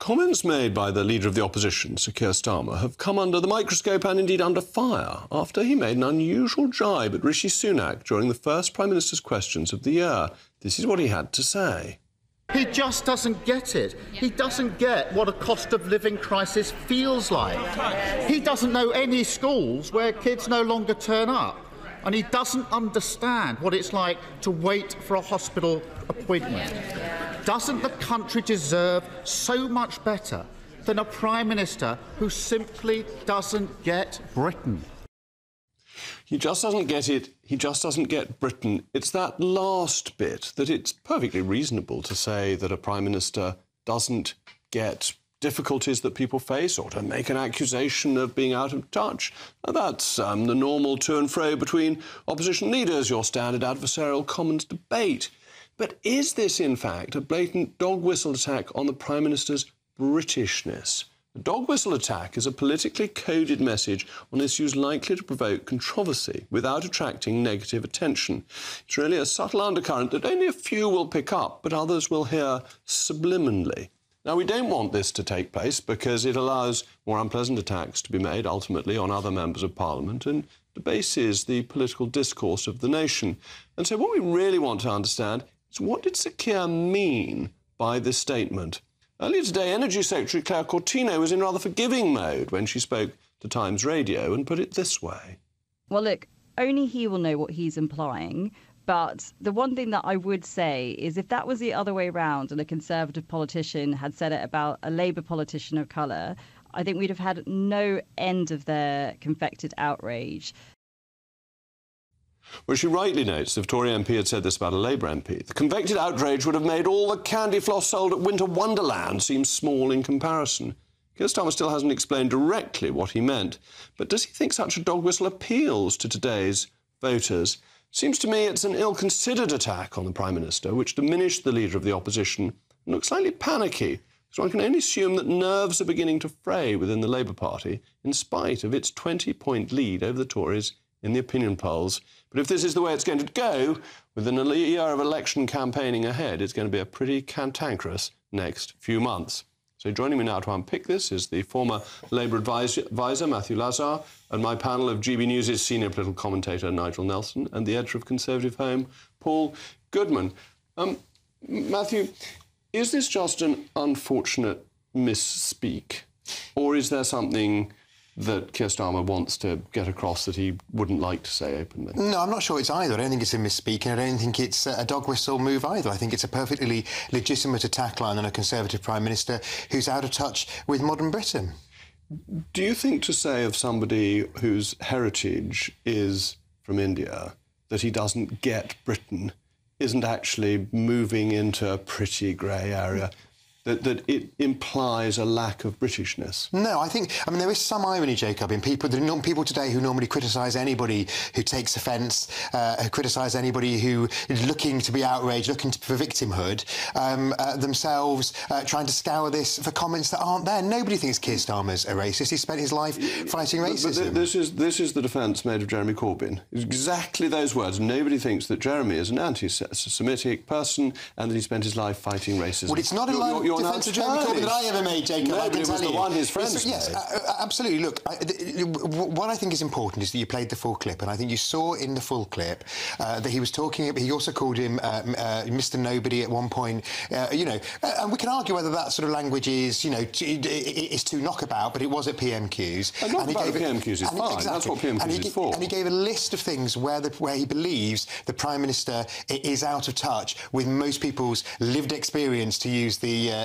Comments made by the Leader of the Opposition, Sir Keir Starmer, have come under the microscope and indeed under fire after he made an unusual jibe at Rishi Sunak during the first Prime Minister's questions of the year. This is what he had to say. He just doesn't get it. He doesn't get what a cost of living crisis feels like. He doesn't know any schools where kids no longer turn up. And he doesn't understand what it's like to wait for a hospital appointment. Doesn't the country deserve so much better than a Prime Minister who simply doesn't get Britain? He just doesn't get it. He just doesn't get Britain. It's that last bit that it's perfectly reasonable to say that a Prime Minister doesn't get difficulties that people face or to make an accusation of being out of touch. Now, that's the normal to and fro between opposition leaders, your standard adversarial Commons debate. But is this, in fact, a blatant dog whistle attack on the Prime Minister's Britishness? A dog whistle attack is a politically coded message on issues likely to provoke controversy without attracting negative attention. It's really a subtle undercurrent that only a few will pick up, but others will hear subliminally. Now, we don't want this to take place because it allows more unpleasant attacks to be made, ultimately, on other members of Parliament and debases the political discourse of the nation. And so what we really want to understand is what did Sir Keir mean by this statement? Earlier today, Energy Secretary Claire Cortino was in rather forgiving mode when she spoke to Times Radio and put it this way. Well, look, only he will know what he's implying. But the one thing that I would say is if that was the other way around and a Conservative politician had said it about a Labour politician of colour, I think we'd have had no end of their confected outrage. Well, she rightly notes if a Tory MP had said this about a Labour MP, the convected outrage would have made all the candy floss sold at Winter Wonderland seem small in comparison. Keir Starmer still hasn't explained directly what he meant, but does he think such a dog whistle appeals to today's voters? Seems to me it's an ill-considered attack on the Prime Minister, which diminished the Leader of the Opposition and looks slightly panicky, because one can only assume that nerves are beginning to fray within the Labour Party in spite of its 20-point lead over the Tories in the opinion polls. But if this is the way it's going to go, within a year of election campaigning ahead, it's going to be a pretty cantankerous next few months. So joining me now to unpick this is the former Labour advisor, Matthew Lazar, and my panel of GBNews' senior political commentator, Nigel Nelson, and the editor of Conservative Home, Paul Goodman. Matthew, is this just an unfortunate misspeak, or is there something that Keir Starmer wants to get across that he wouldn't like to say openly? No, I'm not sure it's either. I don't think it's a misspeak, and I don't think it's a dog whistle move either. I think it's a perfectly legitimate attack line on a Conservative Prime Minister who's out of touch with modern Britain. Do you think to say of somebody whose heritage is from India that he doesn't get Britain isn't actually moving into a pretty grey area? That it implies a lack of Britishness? No, I mean, there is some irony, Jacob, in people today who normally criticise anybody who takes offence, criticise anybody who is looking to be outraged, looking for victimhood, themselves trying to scour this for comments that aren't there. Nobody thinks Keir Starmer's a racist. He spent his life fighting racism. But this is the defence made of Jeremy Corbyn. Exactly those words. Nobody thinks that Jeremy is an anti-Semitic person and that he spent his life fighting racism. Well, it's not a defence of Jeremy Corbyn that I ever made, Jacob. No, but it was the one his friends made. Yes, absolutely. Look, what I think is important is that you played the full clip, and I think you saw in the full clip that he was talking. He also called him Mr. Nobody at one point. And we can argue whether that sort of language is, is too knockabout, but it was at PMQs. And PMQs is fine. Exactly. That's what PMQs is for. And he gave a list of things where he believes the Prime Minister is out of touch with most people's lived experience, to use the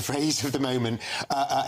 phrase of the moment,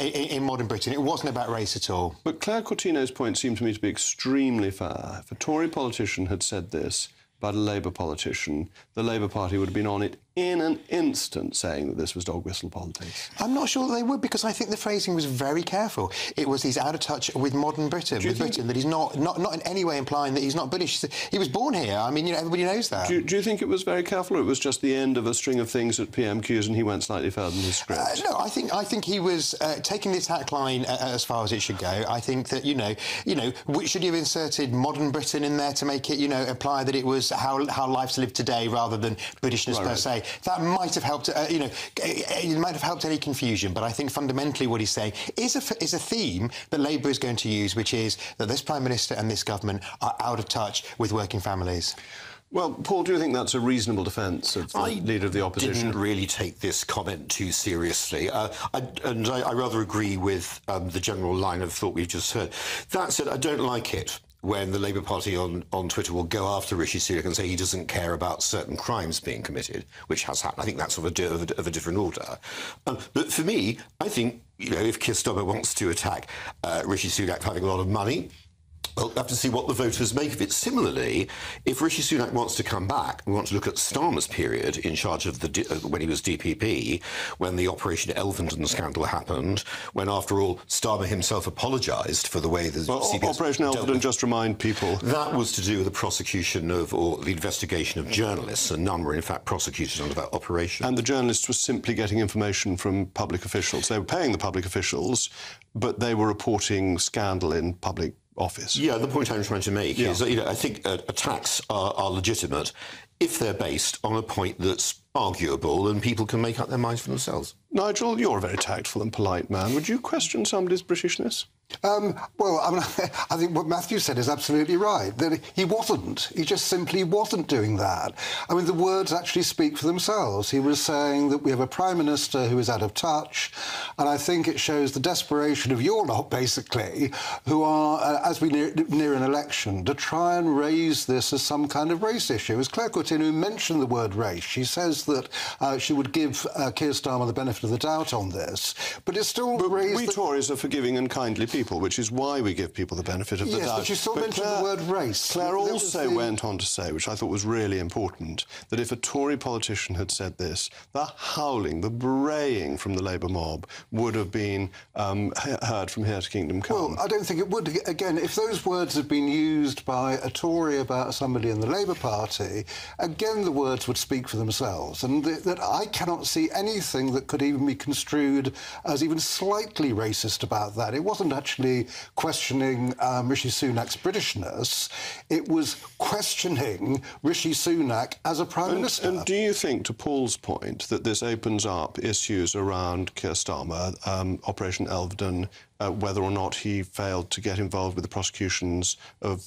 in modern Britain. It wasn't about race at all. But Claire Cortino's point seemed to me to be extremely fair. If a Tory politician had said this about a Labour politician, the Labour Party would have been on it in an instant, saying that this was dog whistle politics. I'm not sure that they would, because I think the phrasing was very careful. It was he's out of touch with modern Britain, that he's not in any way implying that he's not British. He was born here. I mean, everybody knows that. Do you think it was very careful, or it was just the end of a string of things at PMQs and he went slightly further than his script? No, I think he was taking the attack line as far as it should go. I think that, should you have inserted modern Britain in there to make it, imply that it was how life's lived today rather than Britishness per se? that might have helped. It might have helped any confusion. But I think fundamentally what he's saying is a theme that Labour is going to use, which is that this Prime Minister and this government are out of touch with working families. Well, Paul, do you think that's a reasonable defence of the Leader of the Opposition? I didn't really take this comment too seriously. I rather agree with the general line of thought we've just heard. That said, I don't like it when the Labour Party on Twitter will go after Rishi Sunak and say he doesn't care about certain crimes being committed, which has happened. I think that's of a different order. But for me, I think, if Keir Starmer wants to attack Rishi Sunak for having a lot of money, we'll have to see what the voters make of it. Similarly, if Rishi Sunak wants to come back, we want to look at Starmer's period in charge of when he was DPP, when the Operation Elvenden scandal happened, when, after all, Starmer himself apologised for the way the CBS... Operation Elvenden, just remind people... That was to do with the prosecution or the investigation of journalists, and none were, in fact, prosecuted under that operation. And the journalists were simply getting information from public officials. They were paying the public officials, but they were reporting scandal in public office. Yeah, the point I'm trying to make is that, I think attacks are legitimate if they're based on a point that's arguable and people can make up their minds for themselves. Nigel, you're a very tactful and polite man. Would you question somebody's Britishness? Well, I think what Matthew said is absolutely right, that he wasn't. He just simply wasn't doing that. I mean, the words actually speak for themselves. He was saying that we have a Prime Minister who is out of touch, and I think it shows the desperation of your lot, basically, who are, as we near an election, to try and raise this as some kind of race issue. As Claire Coutinho mentioned the word race, she says that she would give Keir Starmer the benefit of the doubt on this, but it's still raised... We Tories are forgiving and kindly people, which is why we give people the benefit of the doubt. Yes, but you still mentioned the word race. Claire also went on to say, which I thought was really important, that if a Tory politician had said this, the howling, the braying from the Labour mob would have been heard from here to Kingdom Come. Well, I don't think it would. Again, if those words had been used by a Tory about somebody in the Labour Party, again, the words would speak for themselves, and that I cannot see anything that could even be construed as even slightly racist about that. It wasn't actually questioning Rishi Sunak's Britishness, it was questioning Rishi Sunak as a Prime Minister. And do you think, to Paul's point, that this opens up issues around Keir Starmer, Operation Elveden, whether or not he failed to get involved with the prosecutions of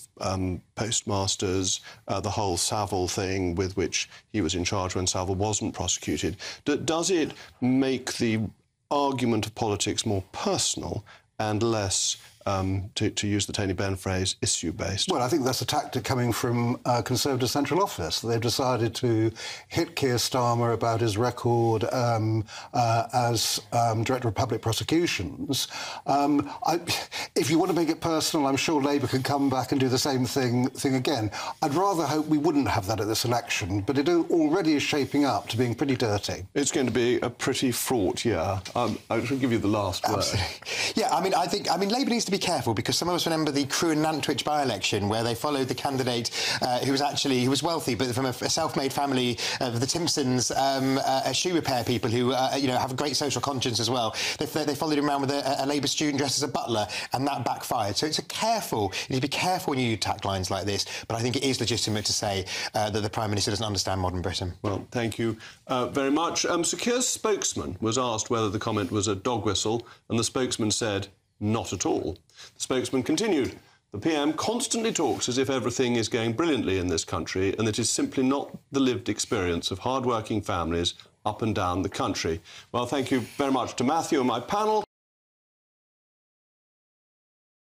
postmasters, the whole Savile thing with which he was in charge when Savile wasn't prosecuted? Does it make the argument of politics more personal and less, to use the Tony Benn phrase, issue-based? Well, I think that's a tactic coming from Conservative Central Office. They've decided to hit Keir Starmer about his record as Director of Public Prosecutions. If you want to make it personal, I'm sure Labour can come back and do the same thing again. I'd rather hope we wouldn't have that at this election, but it already is shaping up to being pretty dirty. It's going to be a pretty fraught year. I should give you the last word. Yeah, I mean, Labour needs to be careful, because some of us remember the Crewe and Nantwich by-election where they followed the candidate who was wealthy but from a self-made family of the Timpsons, shoe repair people who have a great social conscience as well. They followed him around with a Labour student dressed as a butler, and that backfired. So you need to be careful when you use taglines like this, but I think it is legitimate to say that the Prime Minister doesn't understand modern Britain. Well, thank you very much. Sir Keir's spokesman was asked whether the comment was a dog whistle, and the spokesman said, not at all. The spokesman continued, the PM constantly talks as if everything is going brilliantly in this country, and it is simply not the lived experience of hard-working families up and down the country. Well, thank you very much to Matthew and my panel.